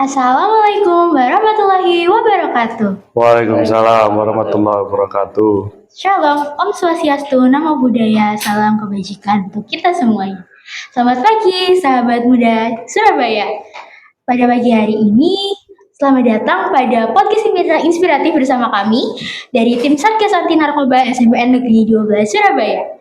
Assalamualaikum warahmatullahi wabarakatuh. Waalaikumsalam warahmatullahi wabarakatuh. Shalom, Om Swastiastu, Namo Buddhaya, salam kebajikan untuk kita semuanya. Selamat pagi, sahabat muda Surabaya. Pada pagi hari ini, selamat datang pada podcast inspiratif bersama kami dari tim Satgas Anti Narkoba SMPN Negeri 12 Surabaya.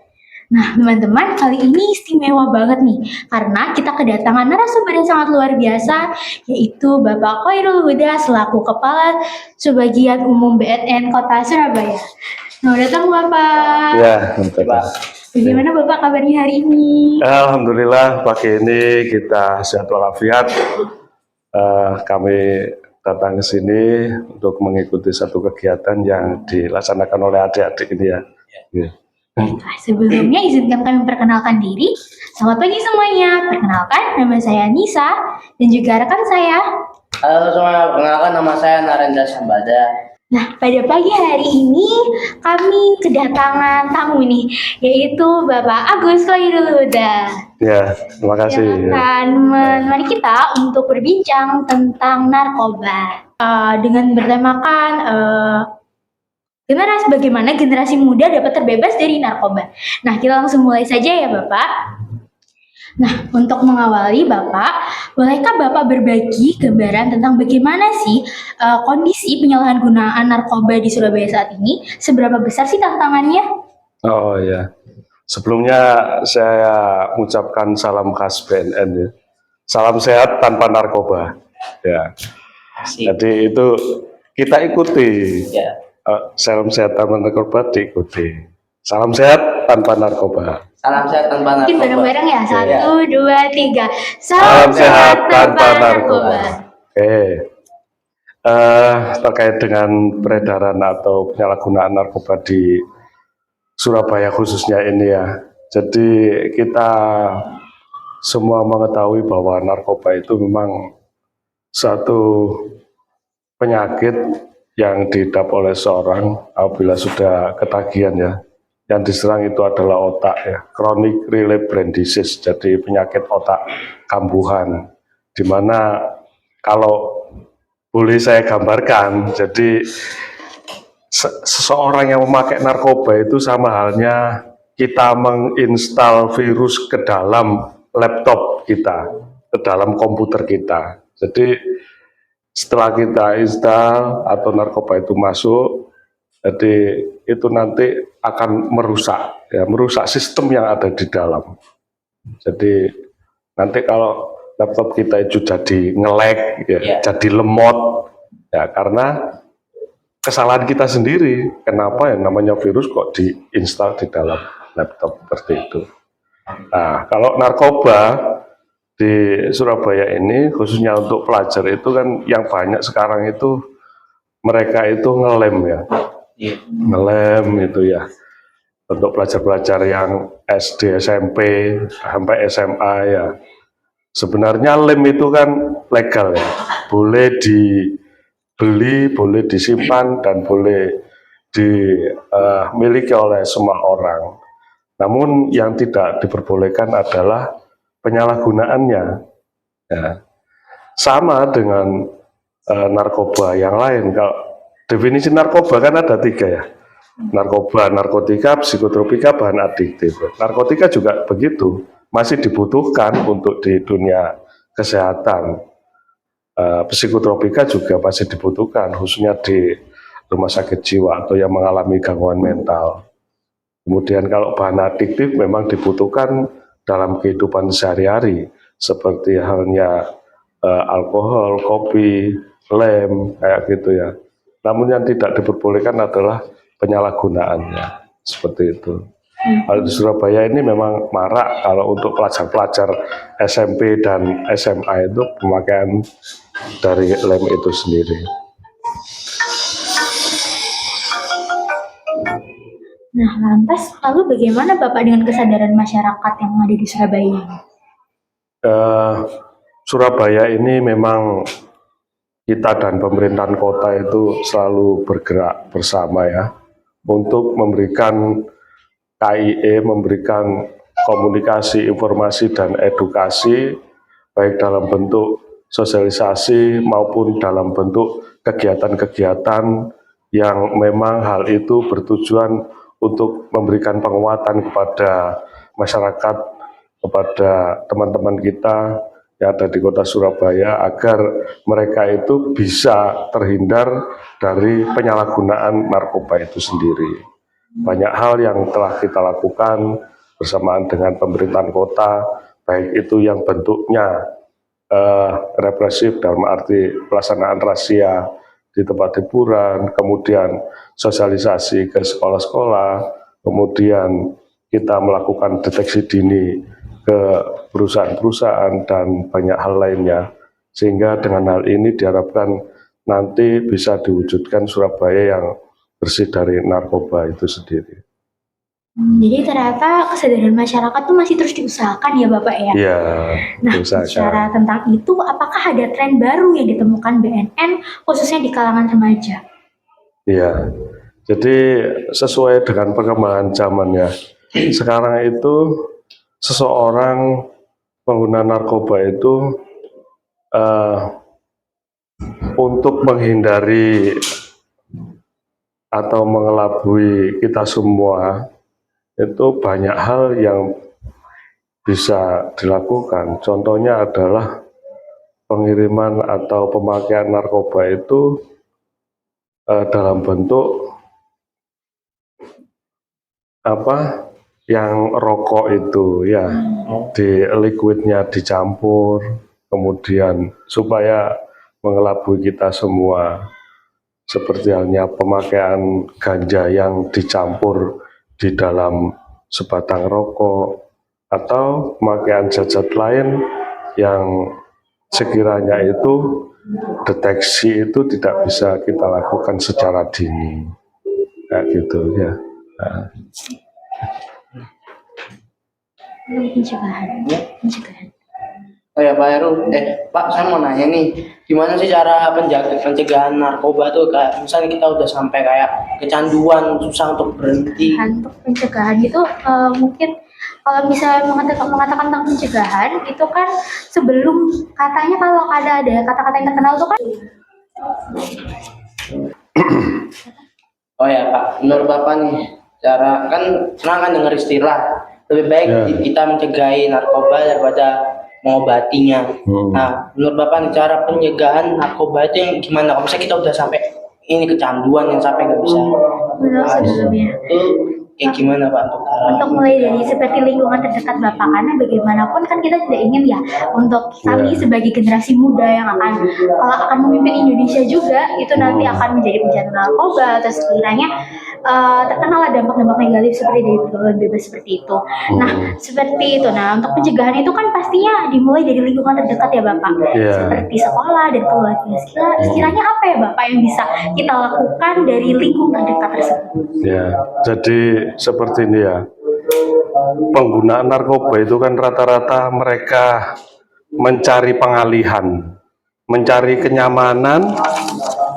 Nah, teman-teman, kali ini istimewa banget nih, karena kita kedatangan narasumber yang sangat luar biasa, yaitu Bapak Khairul Huda selaku Kepala Subbagian Umum BNN Kota Surabaya. Selamat datang Bapak. Ya, Pak. Bagaimana Bapak kabarnya hari ini? Alhamdulillah pagi ini kita sehat walafiat. Kami datang ke sini untuk mengikuti satu kegiatan yang dilaksanakan oleh adik-adik ini ya. Nah, sebelumnya izinkan kami memperkenalkan diri. Selamat pagi semuanya. Perkenalkan, nama saya Nisa dan juga rekan saya. Halo semua, perkenalkan nama saya Narendra Sambada. Nah, pada pagi hari ini kami kedatangan tamu nih, yaitu Bapak Agus Khairul Huda. Ya, terima kasih. Yang akan menemani kita untuk berbincang tentang narkoba. Dengan bertemakan bagaimana generasi muda dapat terbebas dari narkoba. Nah, kita langsung mulai saja ya Bapak. Nah, untuk mengawali Bapak, bolehkah Bapak berbagi gambaran tentang bagaimana sih kondisi penyalahgunaan narkoba di Surabaya saat ini? Seberapa besar sih tantangannya? Oh ya, sebelumnya saya ucapkan salam khas BNN ya. Salam sehat tanpa narkoba. Ya. Jadi itu kita ikuti. Ya. Salam sehat tanpa narkoba diikuti. Salam sehat tanpa narkoba. Salam sehat tanpa narkoba. Mungkin bareng-bareng ya. 1, 2, 3. Salam sehat tanpa narkoba. Oke. Terkait dengan peredaran atau penyalahgunaan narkoba di Surabaya khususnya ini ya. Jadi kita semua mengetahui bahwa narkoba itu memang satu penyakit yang diidap oleh seorang apabila sudah ketagihan ya. Yang diserang itu adalah otak ya, chronic relapse brain disease, jadi penyakit otak kambuhan. Dimana kalau boleh saya gambarkan, jadi seseorang yang memakai narkoba itu sama halnya kita menginstal virus ke dalam laptop kita, ke dalam komputer kita. Jadi setelah kita install atau narkoba itu masuk, jadi itu nanti akan merusak, ya, merusak sistem yang ada di dalam. Jadi nanti kalau laptop kita itu jadi nge-lag, ya, jadi lemot, ya karena kesalahan kita sendiri. Kenapa ya namanya virus kok diinstal di dalam laptop seperti itu. Nah, kalau narkoba di Surabaya ini khususnya untuk pelajar itu kan yang banyak sekarang itu mereka itu ngelem ya, ngelem itu ya untuk pelajar-pelajar yang SD, SMP sampai SMA ya. Sebenarnya lem itu kan legal ya, boleh dibeli, boleh disimpan dan boleh dimiliki oleh semua orang. Namun yang tidak diperbolehkan adalah penyalahgunaannya. Ya. Sama dengan narkoba yang lain. Kalau definisi narkoba kan ada 3 ya. Narkoba, narkotika, psikotropika, bahan adiktif. Narkotika juga begitu, masih dibutuhkan untuk di dunia kesehatan. Psikotropika juga masih dibutuhkan, khususnya di rumah sakit jiwa atau yang mengalami gangguan mental. Kemudian kalau bahan adiktif memang dibutuhkan dalam kehidupan sehari-hari, seperti halnya alkohol, kopi, lem, kayak gitu ya. Namun yang tidak diperbolehkan adalah penyalahgunaannya, seperti itu. Kalau di Surabaya ini memang marak kalau untuk pelajar-pelajar SMP dan SMA itu pemakaian dari lem itu sendiri. Nah, lantas lalu bagaimana Bapak dengan kesadaran masyarakat yang ada di Surabaya? Surabaya ini memang kita dan pemerintahan kota itu selalu bergerak bersama ya untuk memberikan KIE, memberikan komunikasi, informasi dan edukasi baik dalam bentuk sosialisasi maupun dalam bentuk kegiatan-kegiatan yang memang hal itu bertujuan untuk memberikan penguatan kepada masyarakat, kepada teman-teman kita yang ada di kota Surabaya agar mereka itu bisa terhindar dari penyalahgunaan narkoba itu sendiri. Banyak hal yang telah kita lakukan bersamaan dengan pemerintahan kota, baik itu yang bentuknya represif dalam arti pelaksanaan razia di tempat hiburan, kemudian sosialisasi ke sekolah-sekolah, kemudian kita melakukan deteksi dini ke perusahaan-perusahaan dan banyak hal lainnya, sehingga dengan hal ini diharapkan nanti bisa diwujudkan Surabaya yang bersih dari narkoba itu sendiri. Jadi ternyata kesadaran masyarakat tuh masih terus diusahakan ya Bapak ya? Iya, Nah, diusahakan. bicara tentang itu, apakah ada tren baru yang ditemukan BNN khususnya di kalangan remaja? Iya, jadi sesuai dengan perkembangan zamannya, sekarang itu seseorang pengguna narkoba itu untuk menghindari atau mengelabui kita semua, itu banyak hal yang bisa dilakukan. Contohnya adalah pengiriman atau pemakaian narkoba itu dalam bentuk yang rokok itu ya, di liquidnya dicampur, kemudian supaya mengelabui kita semua, seperti halnya pemakaian ganja yang dicampur di dalam sebatang rokok, atau pemakaian zat-zat lain yang sekiranya itu deteksi itu tidak bisa kita lakukan secara dini, kayak gitu ya. Nah. Pencegahan. Oh ya Pak Heru, Pak saya mau nanya nih, gimana sih cara pencegahan narkoba tuh, kayak misalnya kita udah sampai kayak kecanduan, susah untuk berhenti. Untuk pencegahan itu mungkin kalau misalnya mengatakan tentang pencegahan itu kan sebelum katanya kalau ada kata-kata yang terkenal itu kan Oh ya Pak, menurut Bapak nih, cara kan pernah kan dengar istilah lebih baik kita mencegahi narkoba daripada mengobatinya. Nah, menurut Bapak nih, cara pencegahan narkoba itu yang gimana? Kalau misalnya kita udah sampai ini kecanduan yang sampai nggak bisa sebelumnya itu kayak gimana Pak? untuk mulai dari seperti lingkungan terdekat Bapak, karena bagaimanapun kan kita tidak ingin ya untuk kami sebagai generasi muda yang kalau akan memimpin Indonesia juga itu nanti akan menjadi pecandu narkoba atau sekiranya terkenal dampak-dampak negatif seperti dari pergaulan bebas seperti itu. Nah, seperti itu. Nah, untuk pencegahan itu kan pastinya dimulai dari lingkungan terdekat ya Bapak, seperti sekolah dan keluarga. Sekiranya apa ya Bapak yang bisa kita lakukan dari lingkungan terdekat tersebut? Ya, jadi seperti ini ya. Penggunaan narkoba itu kan rata-rata mereka mencari pengalihan, mencari kenyamanan,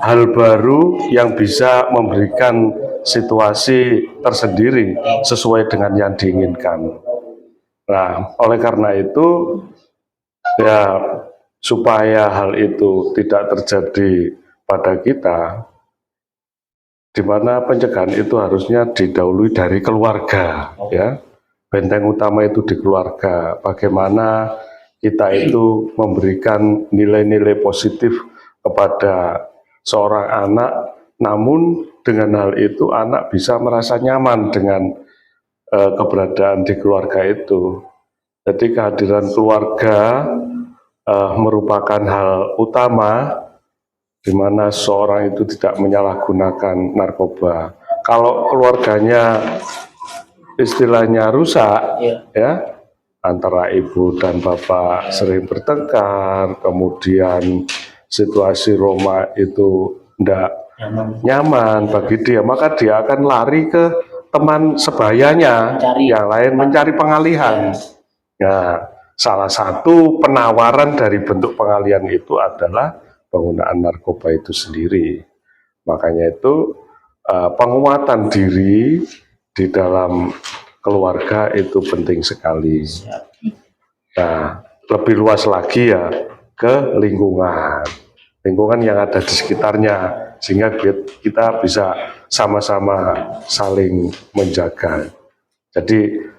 hal baru yang bisa memberikan situasi tersendiri sesuai dengan yang diinginkan. Nah, oleh karena itu ya supaya hal itu tidak terjadi pada kita, di mana pencegahan itu harusnya didahului dari keluarga, ya. Benteng utama itu di keluarga. Bagaimana kita itu memberikan nilai-nilai positif kepada seorang anak, namun dengan hal itu anak bisa merasa nyaman dengan keberadaan di keluarga itu. Jadi kehadiran keluarga merupakan hal utama di mana seorang itu tidak menyalahgunakan narkoba. Kalau keluarganya istilahnya rusak, ya, antara ibu dan bapak sering bertengkar, kemudian situasi Roma itu tidak nyaman bagi dia, maka dia akan lari ke teman sebayanya yang lain mencari pengalihan. Nah, salah satu penawaran dari bentuk pengalihan itu adalah penggunaan narkoba itu sendiri. Makanya itu penguatan diri di dalam keluarga itu penting sekali. Nah, lebih luas lagi ya ke lingkungan yang ada di sekitarnya, sehingga kita bisa sama-sama saling menjaga. Jadi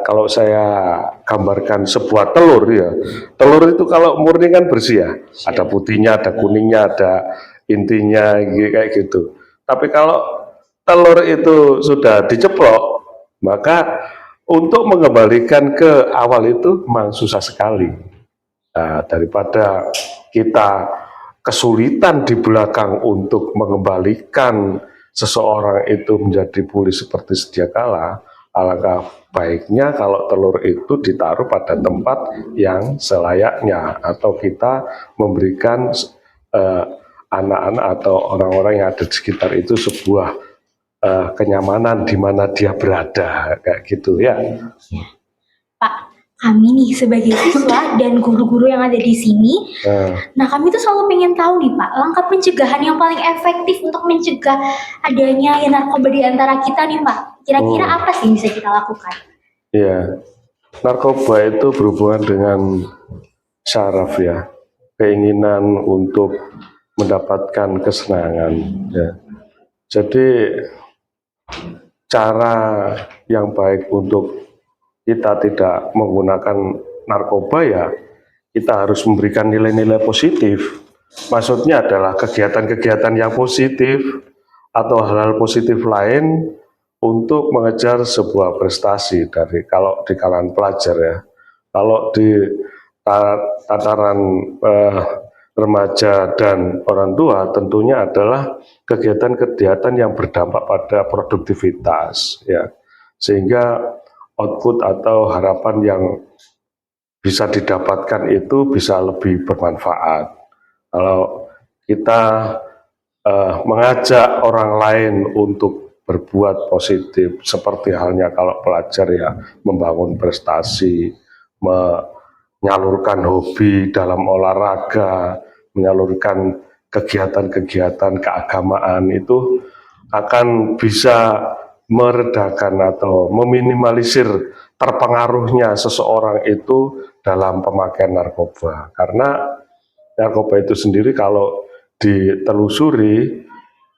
kalau saya gambarkan sebuah telur ya, telur itu kalau murni kan bersih ya, ada putihnya, ada kuningnya, ada intinya kayak gitu. Tapi kalau telur itu sudah diceplok, maka untuk mengembalikan ke awal itu memang susah sekali. Nah, daripada kita kesulitan di belakang untuk mengembalikan seseorang itu menjadi pulih seperti sedia kala, alangkah baiknya kalau telur itu ditaruh pada tempat yang selayaknya, atau kita memberikan anak-anak atau orang-orang yang ada di sekitar itu sebuah kenyamanan di mana dia berada, kayak gitu ya. Pak, kami nih sebagai siswa dan guru-guru yang ada di sini, nah kami tuh selalu pengen tahu nih Pak, langkah pencegahan yang paling efektif untuk mencegah adanya ya narkoba di antara kita nih Pak. Kira-kira apa sih yang bisa kita lakukan? Ya, narkoba itu berhubungan dengan syaraf ya, keinginan untuk mendapatkan kesenangan ya. Jadi cara yang baik untuk kita tidak menggunakan narkoba ya, kita harus memberikan nilai-nilai positif. Maksudnya adalah kegiatan-kegiatan yang positif atau hal-hal positif lain untuk mengejar sebuah prestasi dari kalau di kalangan pelajar ya. Kalau di tataran remaja dan orang tua tentunya adalah kegiatan-kegiatan yang berdampak pada produktivitas ya, sehingga output atau harapan yang bisa didapatkan itu bisa lebih bermanfaat. Kalau kita mengajak orang lain untuk berbuat positif, seperti halnya kalau pelajar ya membangun prestasi, menyalurkan hobi dalam olahraga, menyalurkan kegiatan-kegiatan keagamaan, itu akan bisa meredakan atau meminimalisir terpengaruhnya seseorang itu dalam pemakaian narkoba. Karena narkoba itu sendiri kalau ditelusuri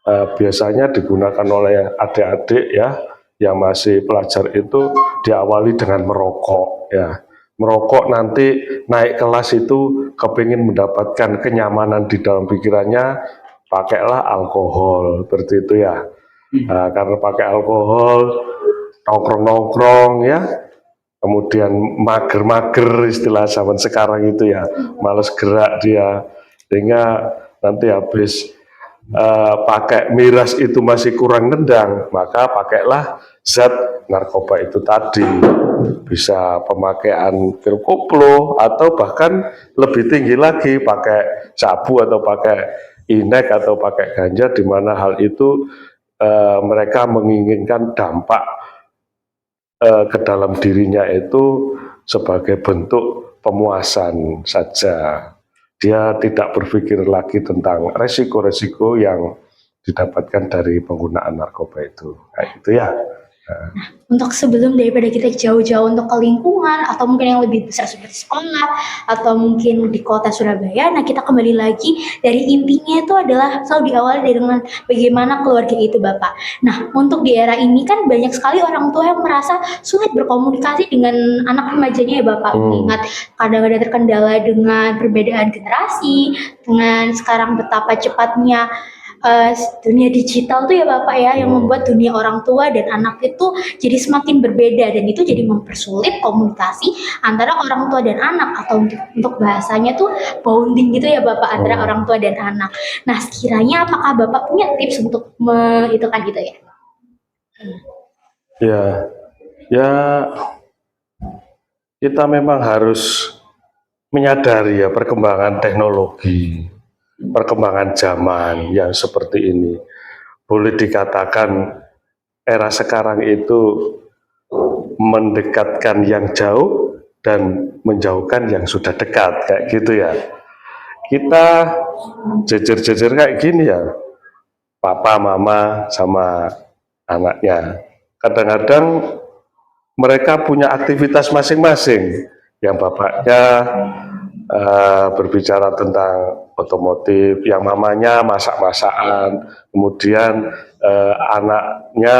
biasanya digunakan oleh adik-adik ya yang masih pelajar itu diawali dengan merokok ya. Merokok nanti naik kelas itu kepingin mendapatkan kenyamanan di dalam pikirannya, pakailah alkohol seperti itu ya. Karena pakai alkohol, nongkrong-nongkrong ya, kemudian mager-mager istilah zaman sekarang itu ya, males gerak dia, sehingga nanti habis pakai miras itu masih kurang nendang, maka pakailah zat narkoba itu tadi. Bisa pemakaian pil koplo atau bahkan lebih tinggi lagi pakai sabu atau pakai inek atau pakai ganja, di mana hal itu mereka menginginkan dampak ke dalam dirinya itu sebagai bentuk pemuasan saja. Dia tidak berpikir lagi tentang resiko-resiko yang didapatkan dari penggunaan narkoba itu. Kayak gitu ya. Nah, untuk sebelum daripada kita jauh-jauh untuk ke lingkungan atau mungkin yang lebih besar seperti sekolah atau mungkin di kota Surabaya, nah kita kembali lagi dari intinya itu adalah selalu diawali dengan bagaimana keluarga itu Bapak. Nah, untuk di era ini kan banyak sekali orang tua yang merasa sulit berkomunikasi dengan anak remajanya ya Bapak, mengingat kadang-kadang terkendala dengan perbedaan generasi, dengan sekarang betapa cepatnya dunia digital tuh ya Bapak ya, yang membuat dunia orang tua dan anak itu jadi semakin berbeda, dan itu jadi mempersulit komunikasi antara orang tua dan anak, atau untuk bahasanya tuh bonding gitu ya Bapak antara orang tua dan anak. Nah, sekiranya apakah Bapak punya tips untuk itu kan gitu ya? Ya, kita memang harus menyadari ya perkembangan teknologi, perkembangan zaman yang seperti ini. Boleh dikatakan era sekarang itu mendekatkan yang jauh dan menjauhkan yang sudah dekat, kayak gitu ya. Kita jejer-jejer kayak gini ya, papa, mama, sama anaknya. Kadang-kadang mereka punya aktivitas masing-masing. Yang bapaknya berbicara tentang otomotif, yang mamanya masak-masakan, kemudian anaknya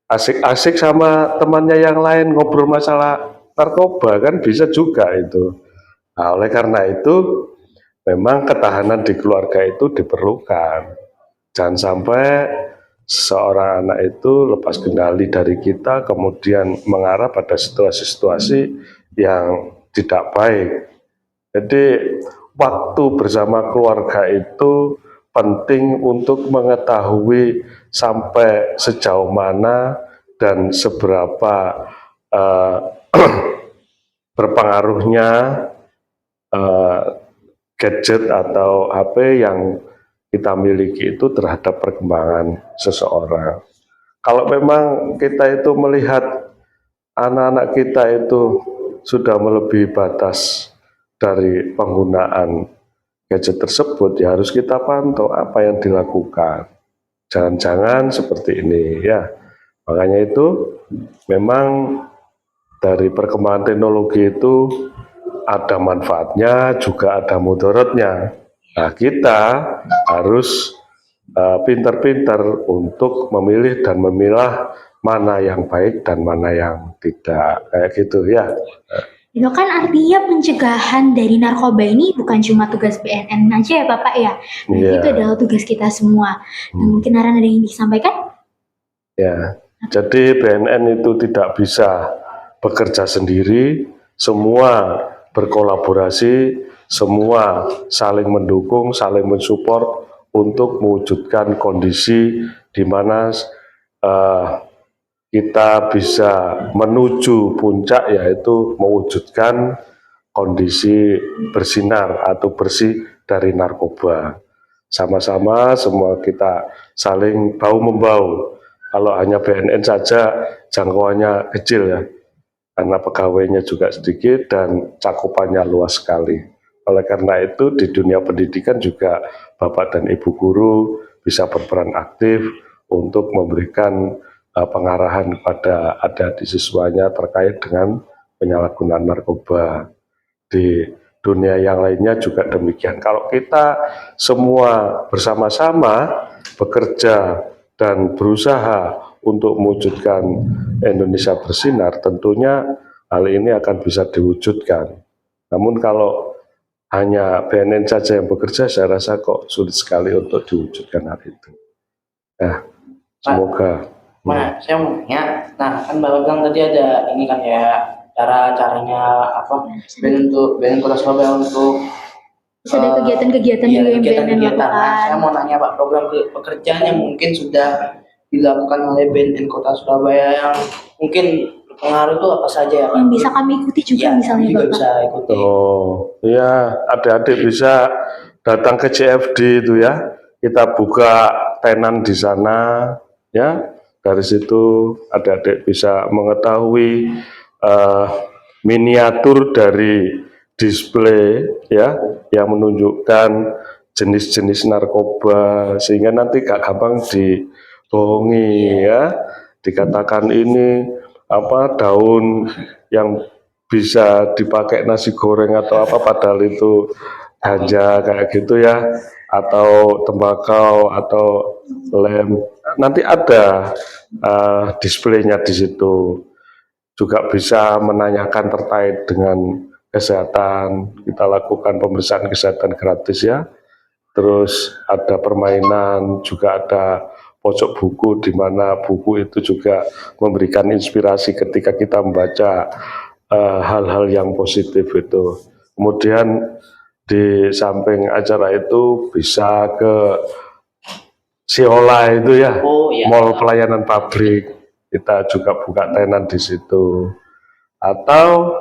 asik-asik sama temannya yang lain ngobrol masalah narkoba, kan bisa juga itu. Nah, oleh karena itu memang ketahanan di keluarga itu diperlukan. Jangan sampai seorang anak itu lepas kendali dari kita, kemudian mengarah pada situasi-situasi yang tidak baik. Jadi waktu bersama keluarga itu penting untuk mengetahui sampai sejauh mana dan seberapa eh, berpengaruhnya eh, gadget atau HP yang kita miliki itu terhadap perkembangan seseorang. Kalau memang kita itu melihat anak-anak kita itu sudah melebihi batas dari penggunaan gadget tersebut, ya harus kita pantau apa yang dilakukan. Jangan-jangan seperti ini ya. Makanya itu memang dari perkembangan teknologi itu ada manfaatnya, juga ada mudaratnya. Nah, kita harus pintar-pintar untuk memilih dan memilah mana yang baik dan mana yang tidak, kayak gitu ya. Itu kan artinya pencegahan dari narkoba ini bukan cuma tugas BNN aja ya Bapak ya. Berarti Iya. itu adalah tugas kita semua. Nah, mungkin Aran ada yang disampaikan? Ya, jadi BNN itu tidak bisa bekerja sendiri, semua berkolaborasi, semua saling mendukung, saling mensupport untuk mewujudkan kondisi di mana kita bisa menuju puncak, yaitu mewujudkan kondisi bersinar atau bersih dari narkoba. Sama-sama semua kita saling bahu-membahu. Kalau hanya BNN saja jangkauannya kecil ya, karena pegawainya juga sedikit dan cakupannya luas sekali. Oleh karena itu di dunia pendidikan juga Bapak dan Ibu guru bisa berperan aktif untuk memberikan pengarahan kepada adik-adik siswanya terkait dengan penyalahgunaan narkoba. Di dunia yang lainnya juga demikian. Kalau kita semua bersama-sama bekerja dan berusaha untuk mewujudkan Indonesia bersinar, tentunya hal ini akan bisa diwujudkan. Namun kalau hanya BNN saja yang bekerja, saya rasa kok sulit sekali untuk diwujudkan hal itu. Nah, semoga. Saya mau nanya, nah kan Bapak bilang tadi ada ini kan ya, caranya apa, BNN Kota Surabaya untuk Terus ada kegiatan-kegiatan iya, juga yang BNN kegiatan-kegiatan. Nah, lakukan. saya mau nanya Pak, program pekerjaan yang mungkin sudah dilakukan oleh BNN Kota Surabaya yang mungkin berpengaruh itu apa saja ya Pak? Yang bisa kami ikuti juga Ya, misalnya juga Bapak. bisa ikuti. Oh, ya, adik-adik bisa datang ke CFD itu ya. Kita buka tenan di sana, ya. Dari situ adik-adik bisa mengetahui miniatur dari display ya yang menunjukkan jenis-jenis narkoba, sehingga nanti gak gampang dibohongi ya. Dikatakan ini apa daun yang bisa dipakai nasi goreng atau apa, padahal itu ganja kayak gitu ya, atau tembakau atau lem. Nanti ada displaynya di situ. Juga bisa menanyakan terkait dengan kesehatan. Kita lakukan pemeriksaan kesehatan gratis ya. Terus ada permainan, juga ada pojok buku di mana buku itu juga memberikan inspirasi ketika kita membaca hal-hal yang positif itu. Kemudian di samping acara itu bisa ke Siola itu ya, Oh, iya. mall pelayanan pabrik. Kita juga buka tenan di situ. Atau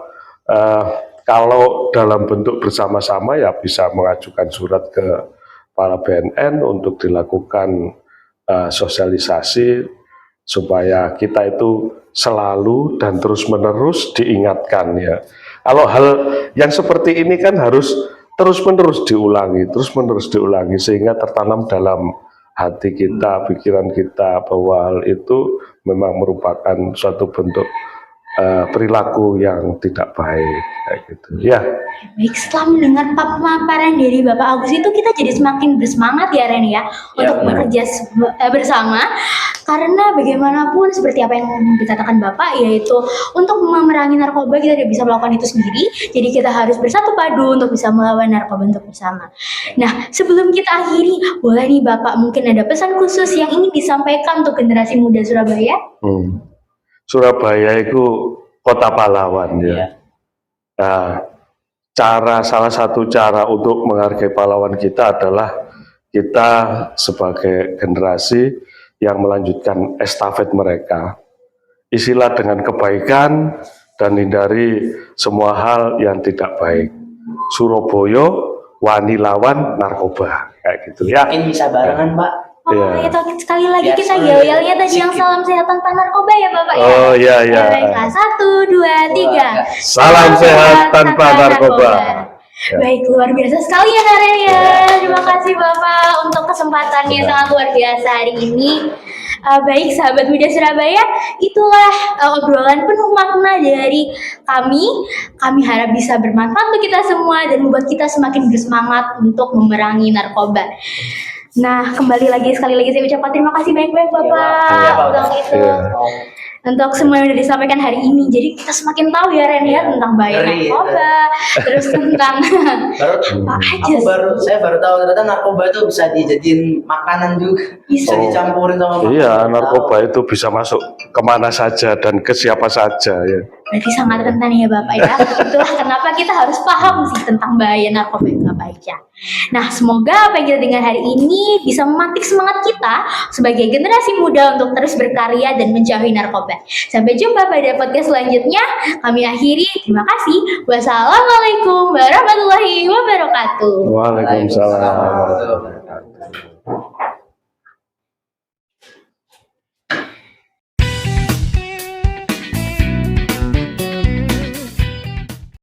kalau dalam bentuk bersama-sama ya bisa mengajukan surat ke para BNN untuk dilakukan sosialisasi supaya kita itu selalu dan terus-menerus diingatkan ya. Kalau hal yang seperti ini kan harus terus-menerus diulangi sehingga tertanam dalam hati kita, pikiran kita bahwa hal itu memang merupakan suatu bentuk perilaku yang tidak baik kayak gitu ya. Baik, setelah mendengar pemaparan dari Bapak Agus itu kita jadi semakin bersemangat ya Ren ya untuk bekerja bersama, karena bagaimanapun seperti apa yang dikatakan Bapak, yaitu untuk memerangi narkoba kita tidak bisa melakukan itu sendiri, jadi kita harus bersatu padu untuk bisa melawan narkoba untuk bersama. Nah, sebelum kita akhiri, boleh nih Bapak mungkin ada pesan khusus yang ingin disampaikan untuk generasi muda Surabaya? Surabaya itu kota pahlawan ya. Nah, salah satu cara untuk menghargai pahlawan kita adalah kita sebagai generasi yang melanjutkan estafet mereka. Isilah dengan kebaikan dan hindari semua hal yang tidak baik. Surabaya wani lawan narkoba kayak gitu ya. Mungkin bisa barengan, Pak. Itu sekali lagi kita yel-yelnya tadi yang salam sehat tanpa narkoba ya Bapak ya. Oh iya. Baiklah, 1, 2, 3. Salam sehat tanpa narkoba. Baik, luar biasa sekali ya Naren ya. Terima kasih Bapak untuk kesempatannya sangat luar biasa hari ini. Baik sahabat muda Surabaya, itulah obrolan penuh makna dari kami. Kami harap bisa bermanfaat untuk kita semua dan membuat kita semakin bersemangat untuk memerangi narkoba. Nah, kembali lagi sekali lagi saya ucapkan terima kasih banyak-banyak Bapak untuk semua yang sudah disampaikan hari ini. Jadi kita semakin tahu ya Ren ya tentang bahaya narkoba, terus tentang saya baru tahu ternyata narkoba itu bisa dijadiin makanan juga, bisa dicampurin sama makanan. Iya, narkoba itu bisa masuk kemana saja dan ke siapa saja ya. Berarti sangat rentan ya Bapak ya. Itulah kenapa kita harus paham sih tentang bahaya narkoba itu apa aja. Nah, semoga apa yang kita dengar hari ini bisa memantik semangat kita sebagai generasi muda untuk terus berkarya dan menjauhi narkoba. Sampai jumpa pada podcast selanjutnya. Kami akhiri. Terima kasih. Wassalamualaikum warahmatullahi wabarakatuh. Waalaikumsalam warahmatullahi wabarakatuh.